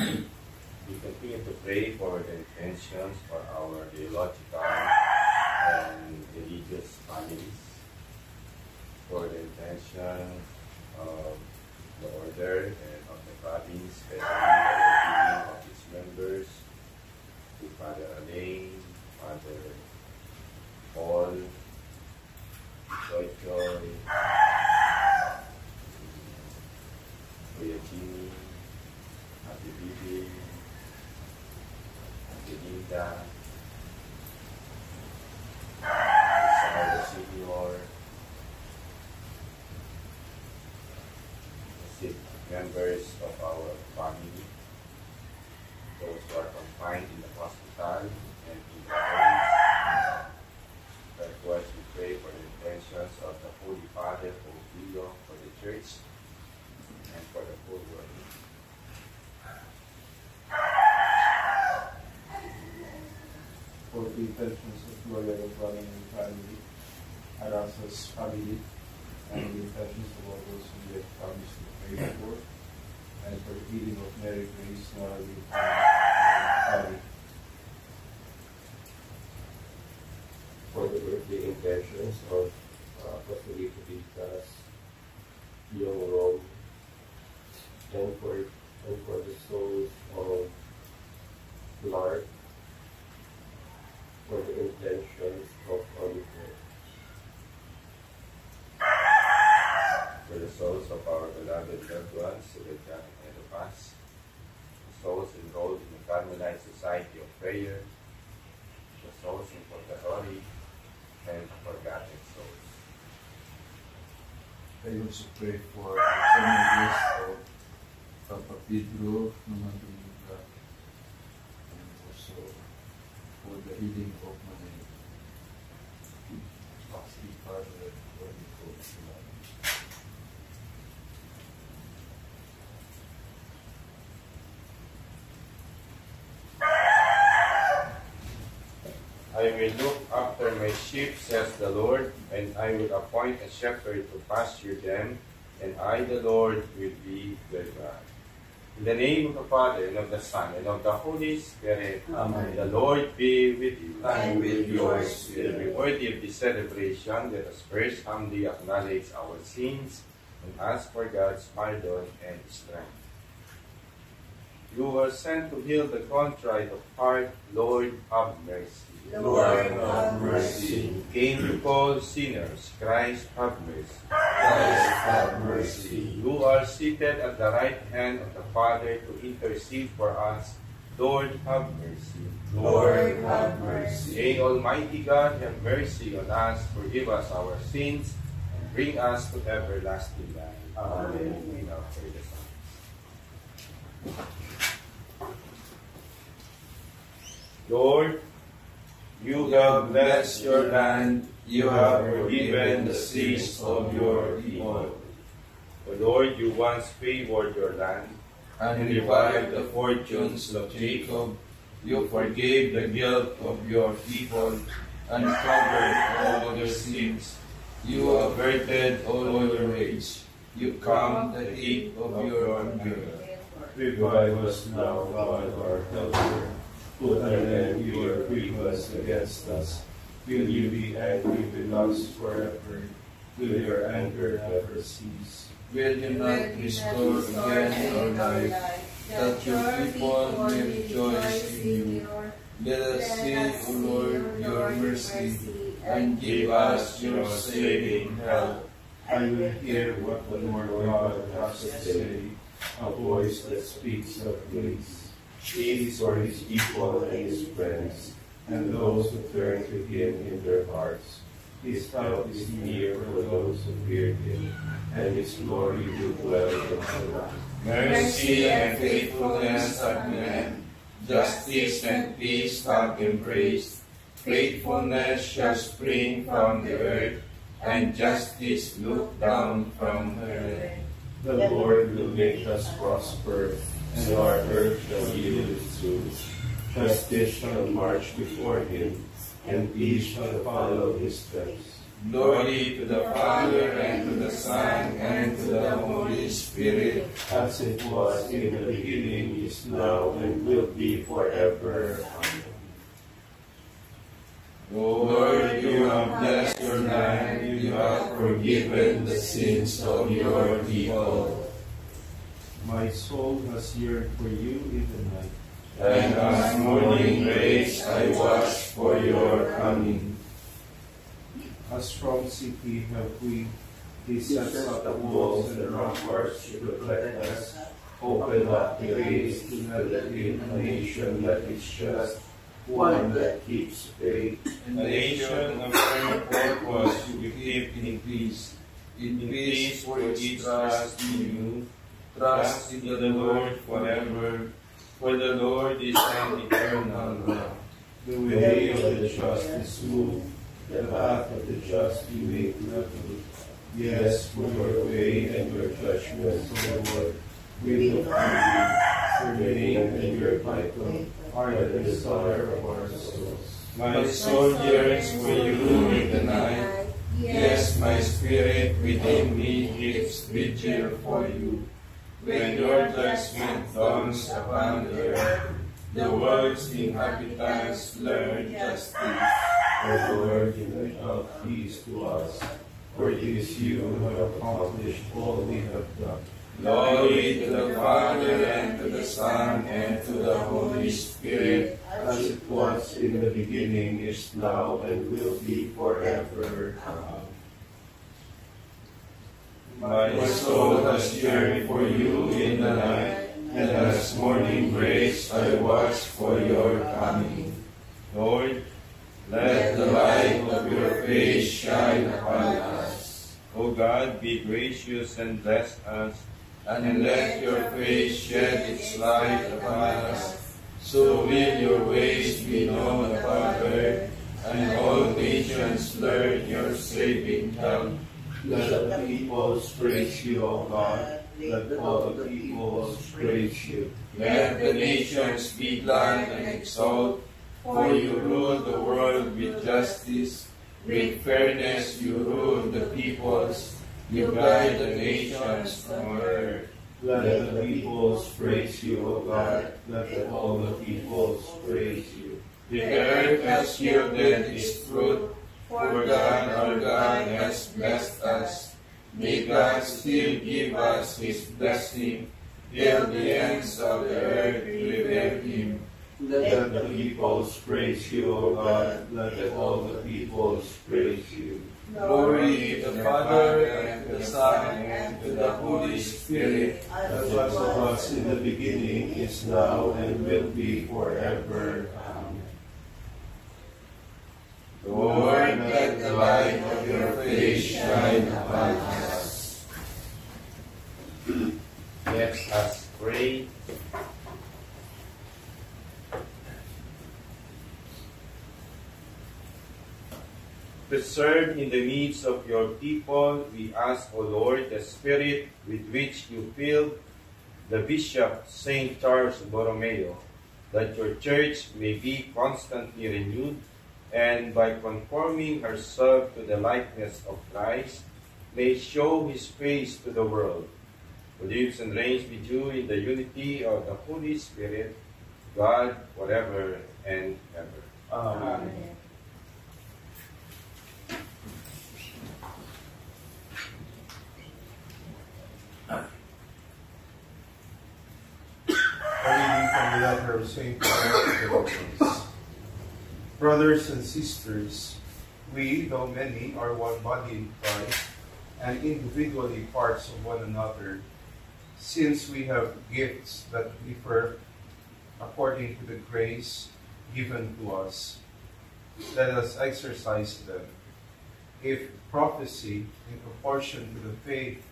We continue to pray for the intentions for our theological and religious families, for the intentions of the order and of the province, especially the well-being of its members, to Father Alain, Father Paul, Joy, Kuya Jimmy, Ate Bibi, Ate Linda, Isabel Senior, the sick members of our family, those who are confined in the hospital and in the homes. Likewise, we pray for the intentions of the Holy Father, Pope Leo, for the Church, and for the whole world. For the intentions of Gloria Brother and family, Arasa's family, and the intentions of all those who we have promised to pray for, and for the healing of Mary Grace, Nora and family. For the birthday intentions of Apostolito Victas, Young Rome, and for the souls of Clark, for the intentions of Oliver. For the souls of our beloved loved ones, Sylvia and Edopas, the souls enrolled in the Carmelite Society of Prayer, the souls in Purgatory, and forgotten souls. I also pray for the families of Papa Pedro, Mama Dominga, and also for the healing of my foster father, Holy Ghost. I will look after my sheep, says the Lord, and I will appoint a shepherd to pasture them, and I, the Lord, will be their God. In the name of the Father, and of the Son, and of the Holy Spirit, Amen. The Lord be with you. And with your To spirit. be worthy of this celebration, let us first humbly acknowledge our sins and ask for God's pardon and strength. You were sent to heal the contrite of heart. Lord, have mercy. Lord, have mercy. You came to call sinners. Christ, have mercy. Christ, have mercy. You are seated at the right hand of the Father to intercede for us. Lord, have mercy. Lord, have mercy. May Almighty God have mercy on us, forgive us our sins, and bring us to everlasting life. Amen. We now pray the Son. Lord, you have blessed your land, you have forgiven the sins of your people. O Lord, you once favored your land, and revived the fortunes of Jacob. You forgave the guilt of your people, and covered all their sins. You averted all your rage. You calmed the heat of your anger. Revive us now, God, our helper. Put an end to your grievance against us. Will you be angry with us forever? Will your anger never cease? Will you not restore again our life, that your people may rejoice in you? Let us see, O Lord, your mercy, and give us your saving help. I will hear what the Lord God has to say, a voice that speaks of grace. Peace for his people and his friends, and those who turn to him in their hearts. His help is near for those who fear him, and his glory will dwell in the land. Mercy and faithfulness have men, justice and peace have embraced. Faithfulness shall spring from the earth, and justice look down from heaven. The Lord will make us prosper, and our earth shall yield its fruit. Justice shall march before him, and peace shall follow his steps. Glory to the Father, and to the Son, and to the Holy Spirit, as it was in the beginning, is now, and will be forever. Amen. Lord, you have blessed your land, you have forgiven the sins of your people. My soul has yearned for you in the night. And as morning breaks, I watch for your coming. A strong city have we, he Set sets up up the the walls walls and and the ramparts ramparts to to protect protect us. us. Open up the gates to let in a nation that is just, one that keeps faith. A nation of firm purpose you keep in peace. In peace for each trust in you. Trust in the Lord forever. For the Lord is an eternal love. The way of the just is smooth, the path of the just you make level. Yes, for your way and your judgment, O Lord, we look to you. Your name and your title are the desire of our souls. My soul yearns for you in the night. Yes, my spirit within me keeps vigil for you. When your judgment dawns upon the earth, the world's inhabitants learn justice. O Lord, you will help peace to us, for it is you who have accomplished all we have done. Glory to the Father, and to the Son, and to the Holy Spirit, as it was in the beginning, is now, and will be forever. Amen. My soul has yearned for you in the night, and as morning breaks, I watch for your coming. Lord, let the light of your face shine upon us. O God, be gracious and bless us, and let your face shed its light upon us. So will your ways be known upon earth, and all nations learn your saving help. Let the peoples praise you, O God. Let all the peoples praise you. Let the nations be glad and exult, for you rule the world with justice. With fairness you rule the peoples. You guide the nations from earth. Let the peoples praise you, O God. Let all the peoples praise you. The earth has yielded its fruit, for God our God has blessed us. May God still give us His blessing, till the ends of the earth revere Him. Let the peoples praise you, O God. Let all the peoples praise you. Glory to the Father, and to the Son, and to the Holy Spirit, As was in the beginning, is now, and will be forever. Amen. Lord, let the light of your face shine upon us. Let us pray. Preserve in the midst of your people, we ask, O Lord, the spirit with which you filled the Bishop St. Charles Borromeo, that your church may be constantly renewed, and by conforming herself to the likeness of Christ, may show his face to the world, who lives and reigns with you in the unity of the Holy Spirit, God, forever and ever. Amen. A reading from the letter of St. Paul to the Romans. Brothers and sisters, we, though many, are one body in Christ, and individually parts of one another, since we have gifts that differ according to the grace given to us. Let us exercise them. If prophecy, in proportion to the faith;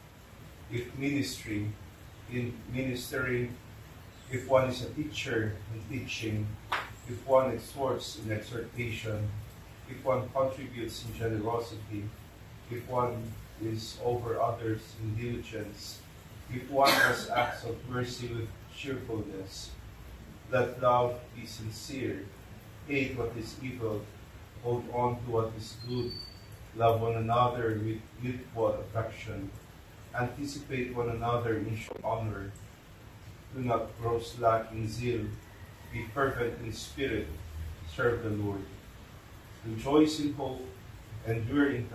if ministry, in ministering; if one is a teacher, in teaching; if one exhorts, in exhortation; if one contributes, in generosity; if one is over others, in diligence; if one has acts of mercy with cheerfulness. Let love be sincere. Hate what is evil. Hold on to what is good. Love one another with mutual affection. Anticipate one another in honor. Do not grow slack in zeal. Be fervent in spirit. Serve the Lord. Rejoice in hope. Endure in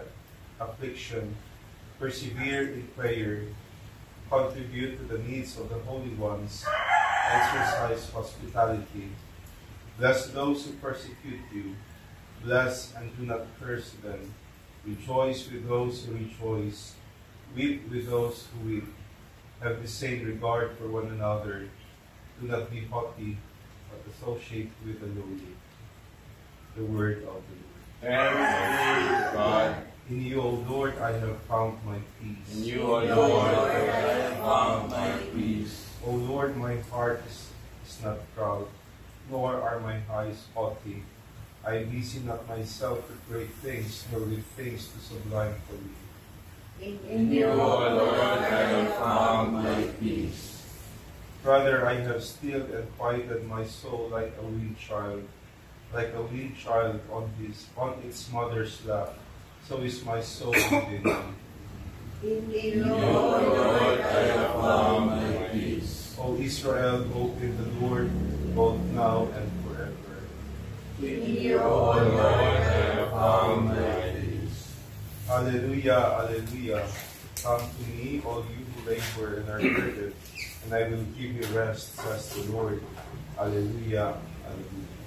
affliction. Persevere in prayer. Contribute to the needs of the holy ones. Exercise hospitality. Bless those who persecute you. Bless and do not curse them. Rejoice with those who rejoice. Weep with those who weep. Have the same regard for one another. Do not be haughty, but associate with the lowly. The word of the Lord. Thanks be to God. In you, O Lord, I have found my peace. In you, O Lord, I have found my peace. O Lord, my heart is not proud, nor are my eyes haughty. I busy not myself with great things, nor with things too sublime for me. In you, O Lord, I have found my peace. Rather, I have stilled and quieted my soul like a weaned child on its mother's lap. So is my soul within me. In you, O Lord, I have found my peace. O Israel, hope in the Lord, both now and forever. In you, O Lord, I have found my peace. Alleluia, alleluia. Come to me, all you who labor and are burdened, and I will give you rest, says the Lord. Alleluia, alleluia.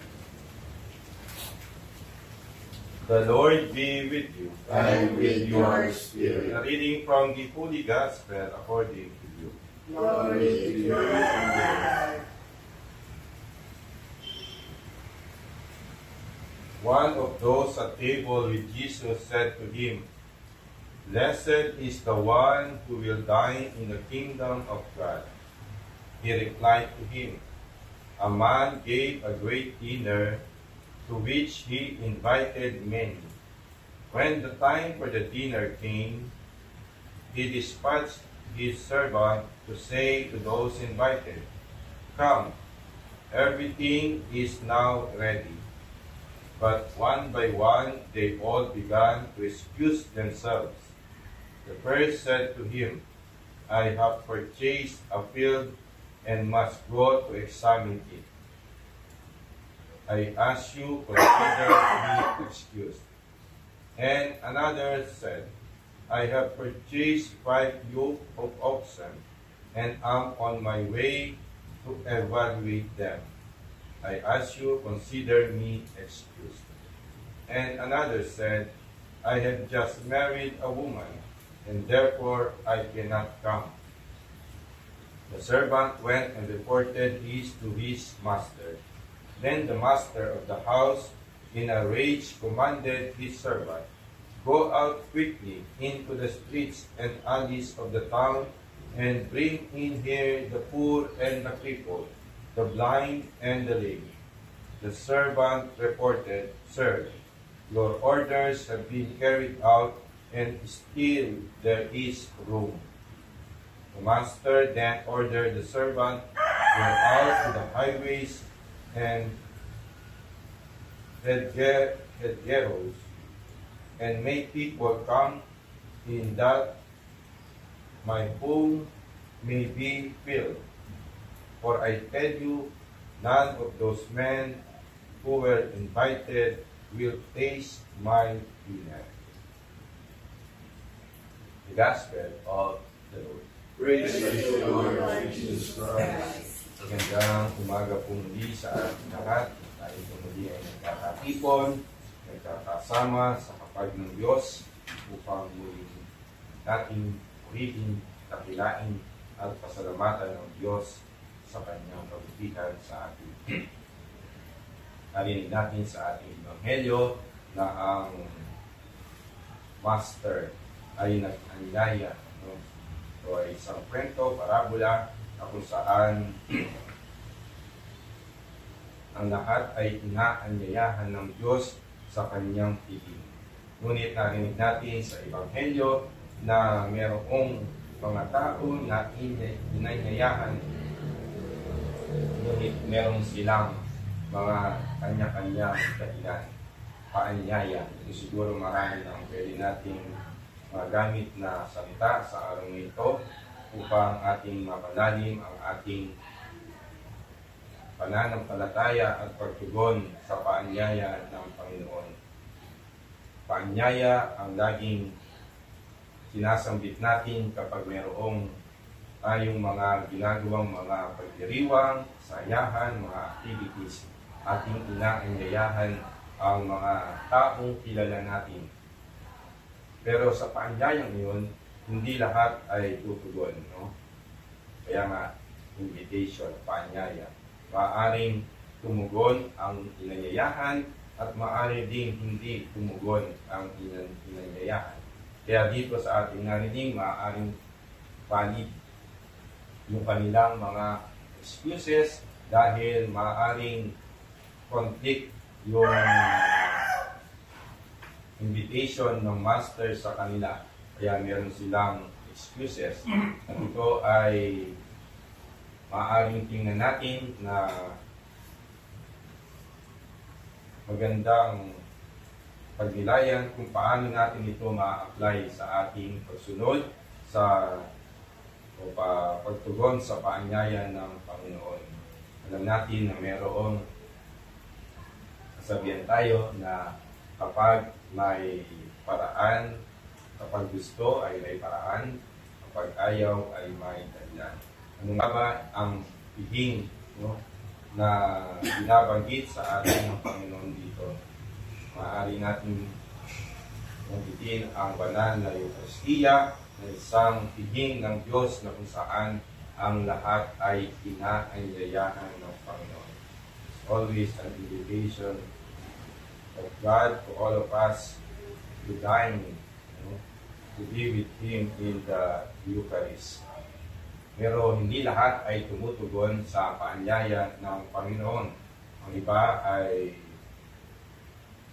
The Lord be with you. And with your spirit. A reading from the Holy Gospel according to you. Glory to you, Lord. One of those at table with Jesus said to him, "Blessed is the one who will dine in the kingdom of God." He replied to him, "A man gave a great dinner to which he invited many. When the time for the dinner came, he dispatched his servant to say to those invited, 'Come, everything is now ready.' But one by one they all began to excuse themselves. The first said to him, 'I have purchased a field and must go to examine it. I ask you, consider me excused.' And another said, 'I have purchased 5 yoke of oxen and am on my way to evaluate them. I ask you, consider me excused.' And another said, 'I have just married a woman, and therefore I cannot come.' The servant went and reported this to his master. Then the master of the house, in a rage, commanded his servant, 'Go out quickly into the streets and alleys of the town, and bring in here the poor and the crippled, the blind and the lame.' The servant reported, 'Sir, your orders have been carried out, and still there is room.' The master then ordered the servant, 'Go out to the highways and hedgerows, and make people come in, that my home may be filled. For I tell you, none of those men who were invited will taste my dinner.'" The Gospel of the Lord. Praise to you, Lord Jesus Christ. Magandang umaga po muli sa ating lahat. Tayo po muli ay nagkakatipon, nagkakasama sa kapag ng Diyos upang muling nating purihin, takilain at pasalamatan ng Diyos sa kanyang kabutihan sa atin. Narinig natin sa ating Ebanghelyo na ang Master ay nag-anyaya. No? So ay isang kwento, parabola, na kung saan ang lahat ay inaanyayahan ng Diyos sa kanyang piling. Ngunit narinig natin sa Ebanghelyo na mayroong mga tao na inanyayahan, ngunit meron silang mga kanya-kanyang dahilan. paanyaya. Siguro marami ang pwede nating magamit na salita sa araw na ito upang ating mapalalim ang ating pananampalataya at pagtugon sa paanyaya ng Panginoon. Paanyaya ang laging sinasambit natin kapag mayroong tayong mga ginagawang mga pagdiriwang, sayahan, mga activities. Ating inaanyayahan ang mga taong kilala natin. Pero sa paanyayang iyon, hindi lahat ay tutugon. No? Kaya nga, invitation, paanyaya. Maaaring tumugon ang inanyayahan at maaari ding hindi tumugon ang inanyayahan. Kaya dito sa ating narinig, maaaring valid yung kanilang mga excuses dahil maaaring conflict yung invitation ng master sa kanila. Kaya meron silang excuses. At ito ay maaaring tingnan natin na magandang pagnilayan kung paano natin ito ma-apply sa ating pagsunod sa o pagtugon sa paanyaya ng Panginoon. Alam natin na mayroong kasabihan tayo na kapag may paraan, kapag gusto ay may paraan, kapag ayaw ay may dahilan. Ano nga ba ang hihing na binabanggit sa ating ng Panginoon dito? Maaari natin mabitin ang banal na Eucharistia na isang hihing ng Diyos na kung saan ang lahat ay inaanyayahan ng Panginoon. It's always an invitation of God to all of us to dine, to be with Him in the Eucharist. Pero hindi lahat ay tumutugon sa paanyaya ng Panginoon. Ang iba ay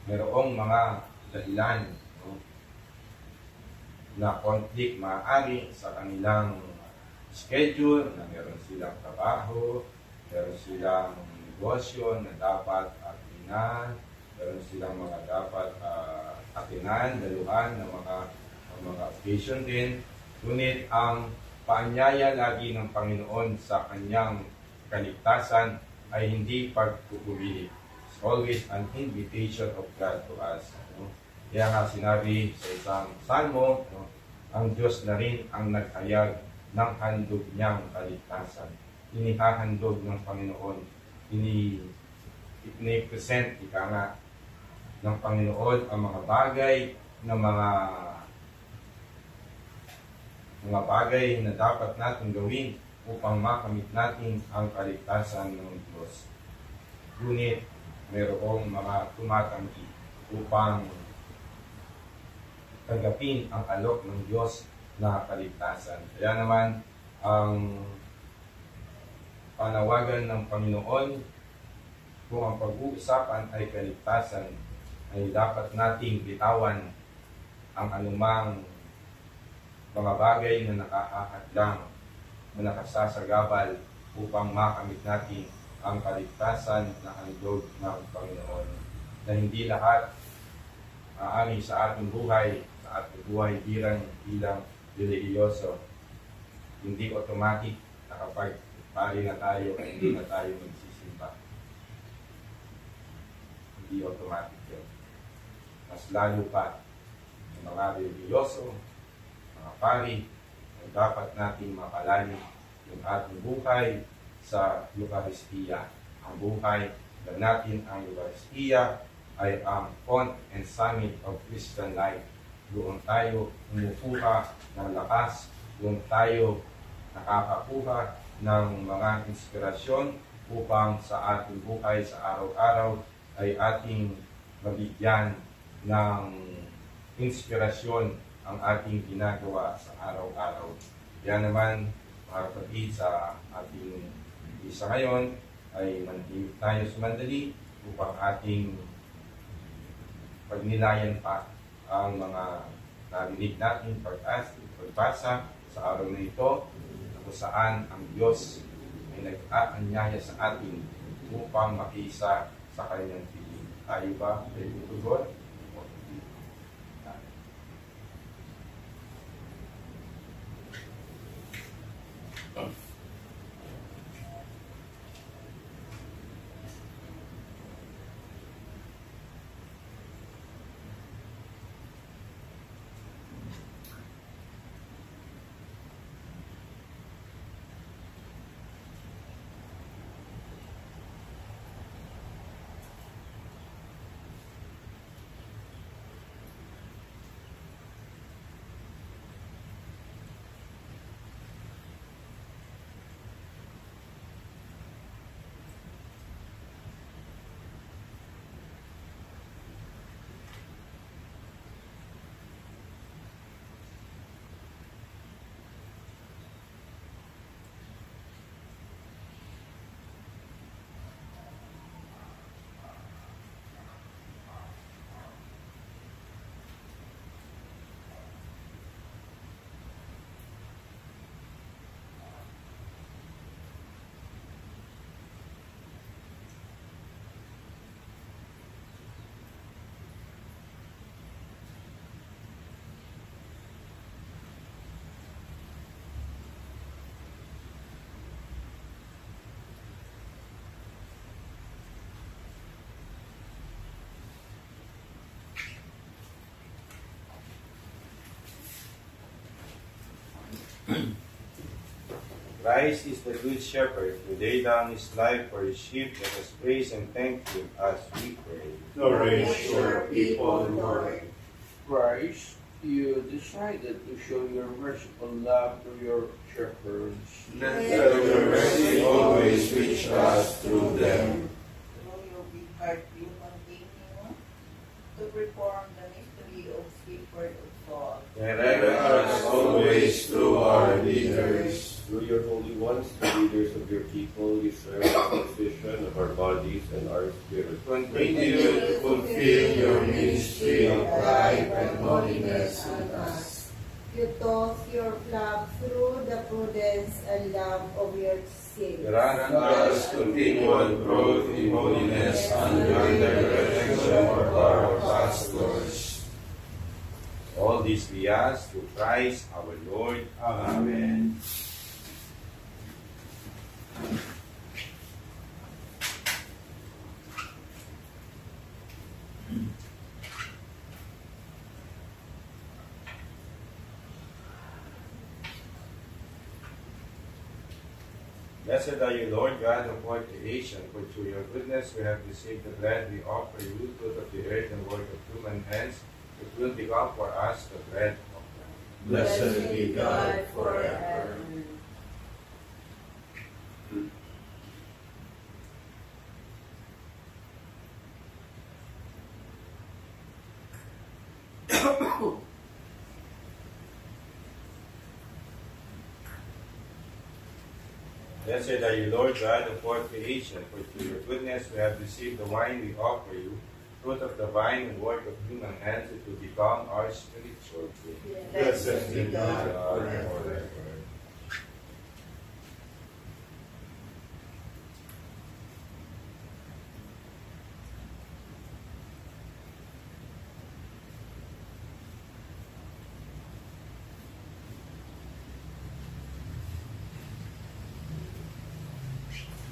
mayroong mga dahilan na conflict maaari sa kanilang schedule, na meron silang trabaho, meron silang negosyo na dapat atinan, meron silang mga dapat atinan, daluhan ng mga occasion din. Ngunit ang paanyaya lagi ng Panginoon sa kanyang kaligtasan ay hindi pagpupuli. It's always an invitation of God to us. Kaya nga sinabi sa isang salmo, ang Diyos na rin ang naghayag ng handog niyang kaligtasan. Inihahandog ng Panginoon, ini-present, ika nga, ng Panginoon ang mga bagay na mga bagay na dapat natin gawin upang makamit natin ang kaligtasan ng Diyos. Ngunit mayroong mga tumatanggi upang tanggapin ang alok ng Diyos na kaligtasan. Kaya naman, ang panawagan ng Panginoon, kung ang pag-uusapan ay kaligtasan, ay dapat nating bitawan ang anumang mga bagay na nakahahadlang, na nakasasagabal upang makamit natin ang kaligtasan na handog ng Panginoon. Na hindi lahat maaari sa ating buhay, sa ating buhay bilang relihiyoso, hindi automatic na kapag pari na tayo ay hindi na tayo magsisimba. Hindi automatic yun. Mas lalo pa ng mga relihiyoso, mga pari, ay dapat natin mapalali yung ating buhay sa Eucharistia. Ang buhay na natin ang Eucharistia ay ang font and summit of Christian life. Doon tayo umukuha ng lakas, doon tayo nakakakuha ng mga inspirasyon upang sa ating buhay sa araw-araw ay ating mabigyan ng inspirasyon ang ating ginagawa sa araw-araw. Kaya naman, mga kapatid, sa ating isa ngayon ay mantimik tayo sumandali upang ating pagnilayan pa ang mga narinig natin pagbasa sa araw na ito, na kung saan ang Diyos ay nag-aanyaya sa atin upang makiisa sa kanyang piling. Ayaw ba? Ready to God? Christ is the good shepherd who laid down his life for his sheep. Let us praise and thank him as we pray. Nourish your people, Lord. Christ, you decided to show your merciful love to your shepherds. Let your mercy always reach us through them. Through your big heart, you continue to perform the mystery of Shepherd of God. Direct us always through our leaders. Through your holy ones, the leaders of your people, you serve as the physician of our bodies and our spirits. Continue to fulfill your ministry of life and holiness in us. You taught your flock through the prudence and love of your saints. Grant us continual growth in holiness under the direction of our pastors. All this we ask through Christ our Lord. Amen. Blessed are you, Lord God of all creation, for through your goodness we have received the bread we offer you, fruit of the earth and work of human hands, it will become for us the bread of life. Blessed be God forever. Blessed are you, Lord God of all creation, for through your goodness we have received the wine we offer you, fruit of the vine and work of human hands, it will become our spiritual food. Blessed be God forever.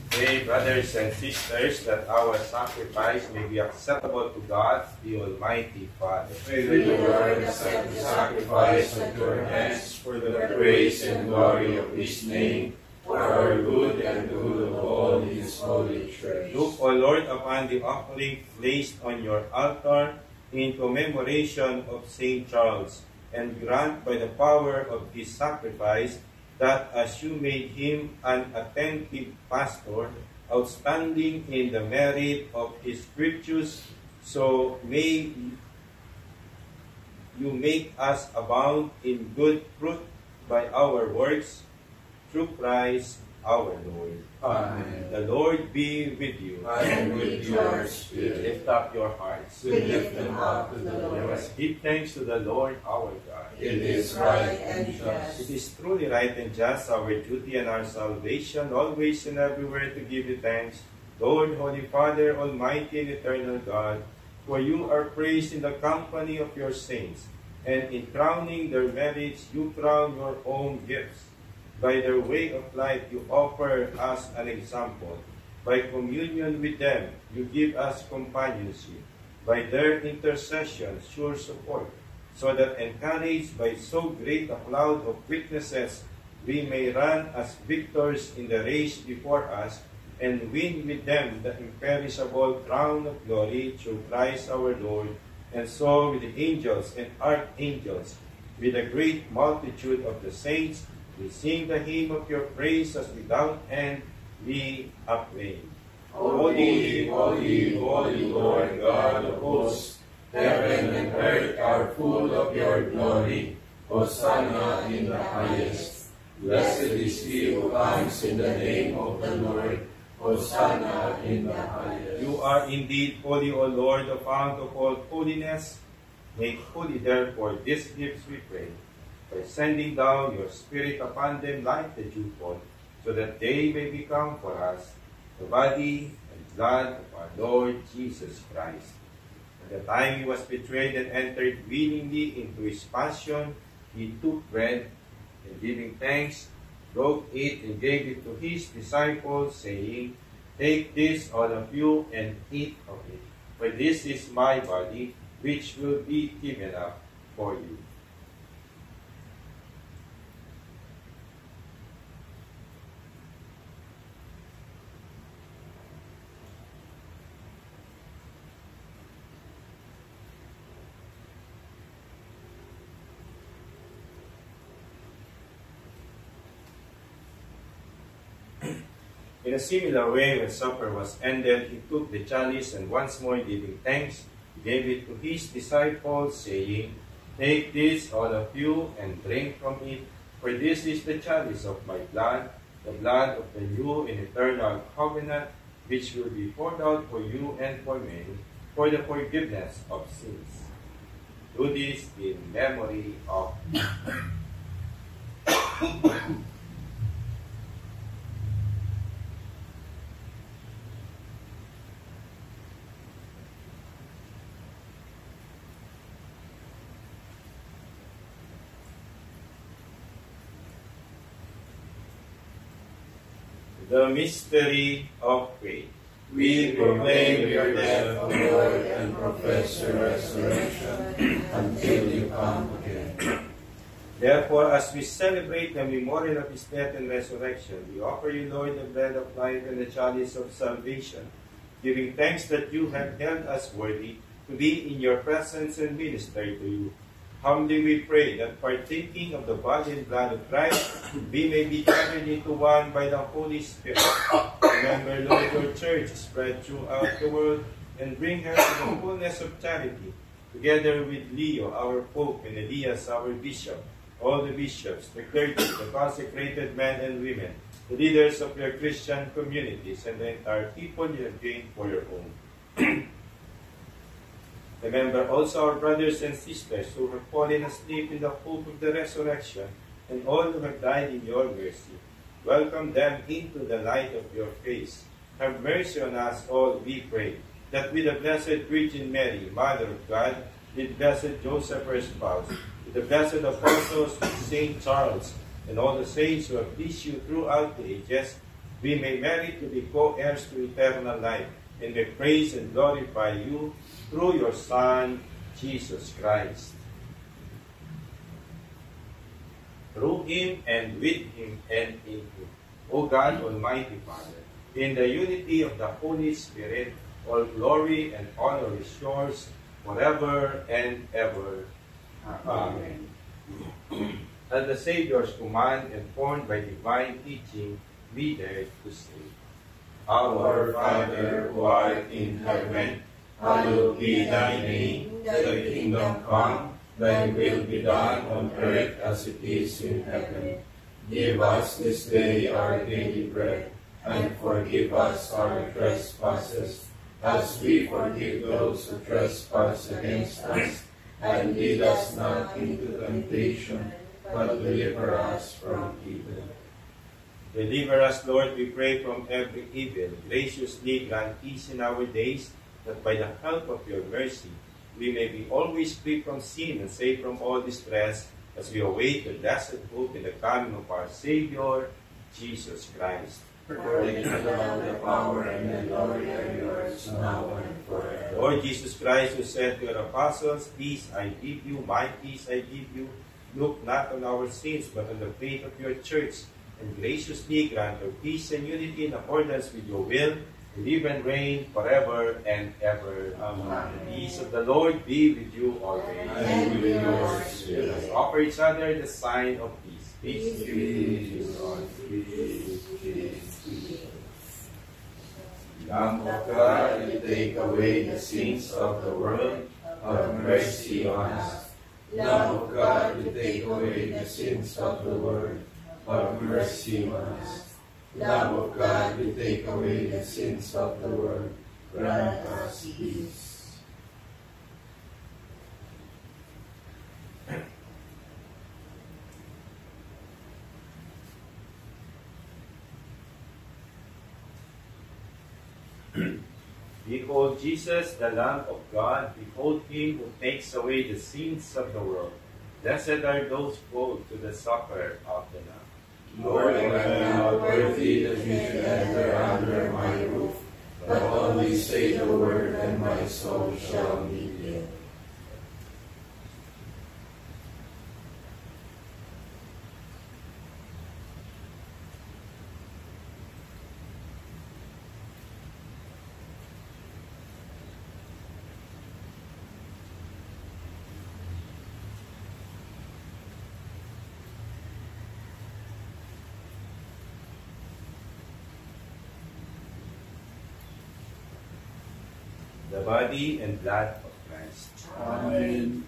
Pray, brothers and sisters, that our sacrifice may be acceptable to God, the Almighty Father. May the Lord accept the sacrifice at your hands for the praise and glory of his name, for our good and the good of all his holy church. Look, O Lord, upon the offering placed on your altar in commemoration of St. Charles, and grant by the power of his sacrifice that as you made him an attentive pastor, outstanding in the merit of his virtues, so may you make us abound in good fruit by our works, through Christ our Lord. Amen. The Lord be with you. And with your spirit. Lift up your hearts. We lift them up to the Let Lord. us give thanks to the Lord our God. It is right and It just. is truly right and just, our duty and our salvation, always and everywhere to give you thanks, Lord, Holy Father, Almighty and Eternal God, for you are praised in the company of your saints, and in crowning their merits, you crown your own gifts. By their way of life, you offer us an example. By communion with them, you give us companionship. By their intercession, sure support, so that encouraged by so great a cloud of witnesses, we may run as victors in the race before us, and win with them the imperishable crown of glory through Christ our Lord. And so with the angels and archangels, with a great multitude of the saints, we sing the hymn of your praise as without end we acclaim. Holy, holy, holy Lord God of hosts, heaven and earth are full of your glory. Hosanna in the highest. Blessed is he who comes in the name of the Lord. Hosanna in the highest. You are indeed holy, O Lord, the fount of all holiness. Make holy, therefore, these gifts, we pray, by sending down your Spirit upon them like the dewfall, so that they may become for us the body and blood of our Lord Jesus Christ. At the time he was betrayed and entered willingly into his passion, he took bread, and giving thanks, broke it and gave it to his disciples, saying, Take this, all of you, and eat of it, for this is my body, which will be given up for you. In a similar way, when supper was ended, he took the chalice, and once more giving thanks, he gave it to his disciples, saying, Take this, all of you, and drink from it, for this is the chalice of my blood, the blood of the new and eternal covenant, which will be poured out for you and for many, for the forgiveness of sins. Do this in memory of me. The mystery of faith. We proclaim your death, O Lord, and profess your resurrection until you come again. Therefore, as we celebrate the memorial of his death and resurrection, we offer you, Lord, the bread of life and the chalice of salvation, giving thanks that you have held us worthy to be in your presence and minister to you. Humbly we pray that partaking of the body and blood of Christ, we may be gathered into one by the Holy Spirit. Remember, Lord, your church spread throughout the world, and bring her to the fullness of charity, together with Leo, our Pope, and Elias, our Bishop, all the bishops, the clergy, the consecrated men and women, the leaders of your Christian communities, and the entire people you have gained for your own. Remember also our brothers and sisters who have fallen asleep in the hope of the resurrection, and all who have died in your mercy. Welcome them into the light of your face. Have mercy on us all, we pray, that with the Blessed Virgin Mary, Mother of God, with Blessed Joseph, her spouse, with the blessed apostles, with Saint Charles, and all the saints who have pleased you throughout the ages, we may merit to be co-heirs to eternal life, and may praise and glorify you through your Son, Jesus Christ. Through him, and with him, and in him, O God, Almighty Father, in the unity of the Holy Spirit, all glory and honor is yours forever and ever. Amen. At the Savior's command, and formed by divine teaching, we dare to say, Our Father, who art in heaven, hallowed be thy name. Thy kingdom come, thy will be done on earth as it is in heaven. Give us this day our daily bread, and forgive us our trespasses, as we forgive those who trespass against us. And lead us not into temptation, but deliver us from evil. Deliver us, Lord, we pray, from every evil. Graciously grant peace in our days, that by the help of your mercy, we may be always free from sin and safe from all distress, as we await the blessed hope in the coming of our Savior, Jesus Christ. For the kingdom, the power, and the glory are yours, now and forever. Lord Jesus Christ, who said to your apostles, Peace I give you, my peace I give you, look not on our sins, but on the faith of your church, and graciously grant her peace and unity in accordance with your will, live and reign forever and ever. Amen. The peace of the Lord be with you always. And with yours. Let us offer each other the sign of peace. Peace be with you. Lamb of God, you take away the sins of the world, have mercy on us. Lamb of God, you take away the sins of the world, have mercy on us. Lamb of God, you take away the sins of the world, grant us peace. Behold Jesus, the Lamb of God. Behold him who takes away the sins of the world. Blessed are those called to the supper of the Lamb. Lord, I am not worthy that you should enter under my roof, but only say the word, and my soul shall be healed. The body and blood of Christ. Amen.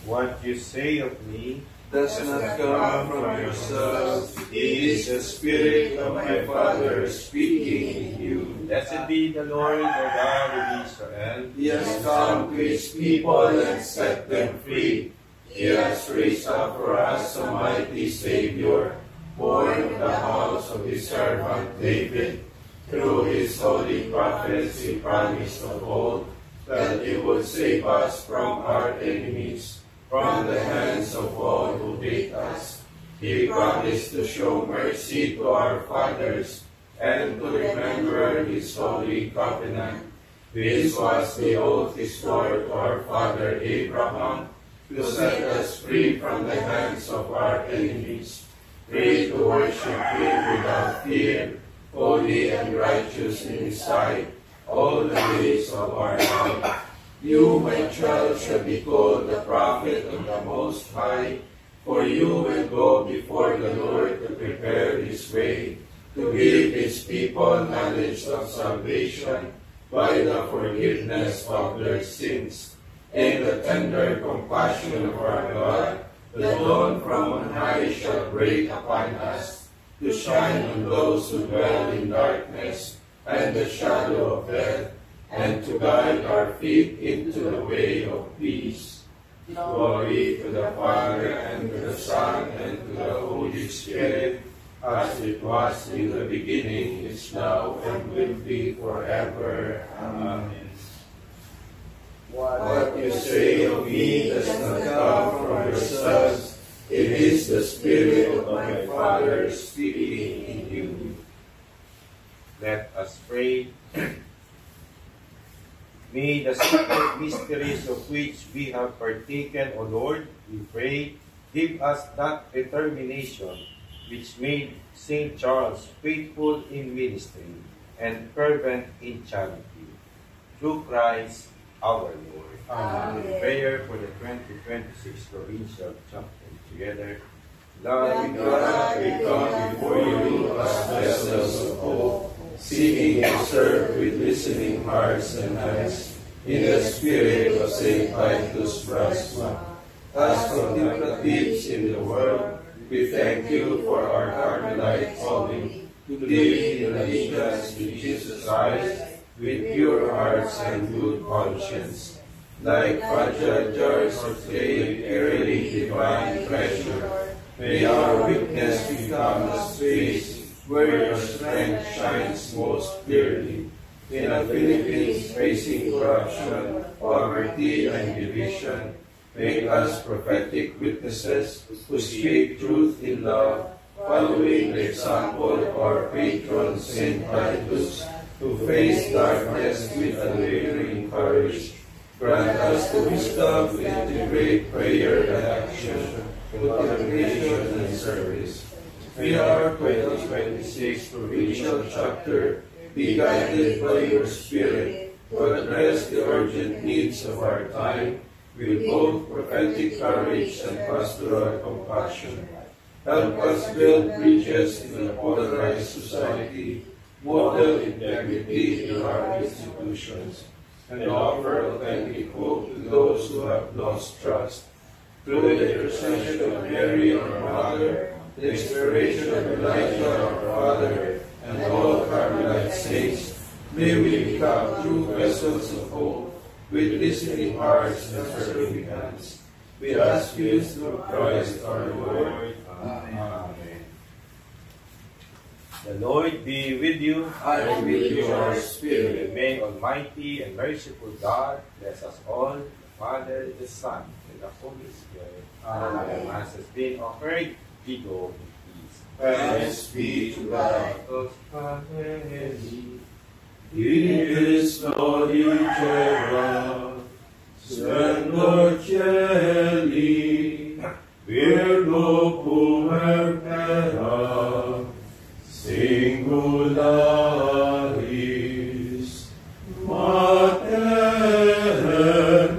What you say of me does not come from yourselves. It is the Spirit of my Father speaking in you. Blessed be the Lord, the God of Israel. He has come to his people and set them free. He has raised up for us a mighty Savior, born of the house of his servant David. Through his holy prophets he promised of old that he would save us from our enemies, from the hands of all who hate us. He promised to show mercy to our fathers and to remember his holy covenant. This was the oath he swore to our father Abraham, to set us free from the hands of our enemies, free to worship him without fear, holy and righteous in his sight, all the days of our life. You, my child, shall be called the prophet of the Most High, for you will go before the Lord to prepare his way, to give his people knowledge of salvation by the forgiveness of their sins. In the tender compassion of our God, the dawn from on high shall break upon us, to shine on those who dwell in darkness and the shadow of death, and to guide our feet into the way of peace. Glory to the Father, and to the Son, and to the Holy Spirit, as it was in the beginning, is now, and will be forever. Amen. What you say of me does not come from yourselves. It is the Spirit of my Father speaking in you. Let us pray. May the secret mysteries of which we have partaken, O Lord, we pray, give us that determination which made St. Charles faithful in ministry and fervent in charity. Through Christ our Lord. Amen. Prayer for the 2026 Provincial Chapter together. Loving God, we come before you as vessels of hope, seeking to serve with listening hearts and eyes, in the spirit of St. Vitus Brasma. As contemplatives in the world, we thank you for our Carmelite calling to live in allegiance to Jesus Christ with pure hearts and good conscience. Like fragile jars of clay carrying divine treasure, may our weakness become a space where your strength shines most clearly. In the Philippines facing corruption, poverty, and division, make us prophetic witnesses who speak truth in love, following the example of our patron St. Titus, who faced darkness with unwavering courage. Grant us the wisdom to integrate prayer and action, contemplation and service. May our 2026 Provincial Chapter be guided by your Spirit to address the urgent needs of our time with both prophetic courage and pastoral compassion. Help us build bridges in a polarized society, model integrity in our institutions, and offer authentic hope to those who have lost trust. Through the intercession of Mary, our Mother, the inspiration of Elijah, our Father, and all Carmelite saints, may we become true vessels of hope, with listening hearts and serving hands. We ask this through Christ our Lord. Amen. The Lord be with you. And with your spirit. And may Almighty and merciful God bless us all, the Father, the Son, and the Holy Spirit. Amen. The Mass has been offered. We go in peace. Thanks be to God. Dies diceva, Splendor Cieli, Virgo puerpera, singularis, Mater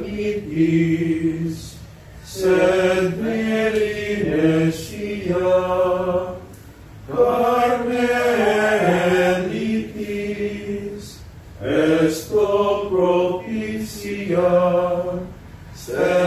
mitis, sed Merinesia, Carmelitis, esto propicia, sed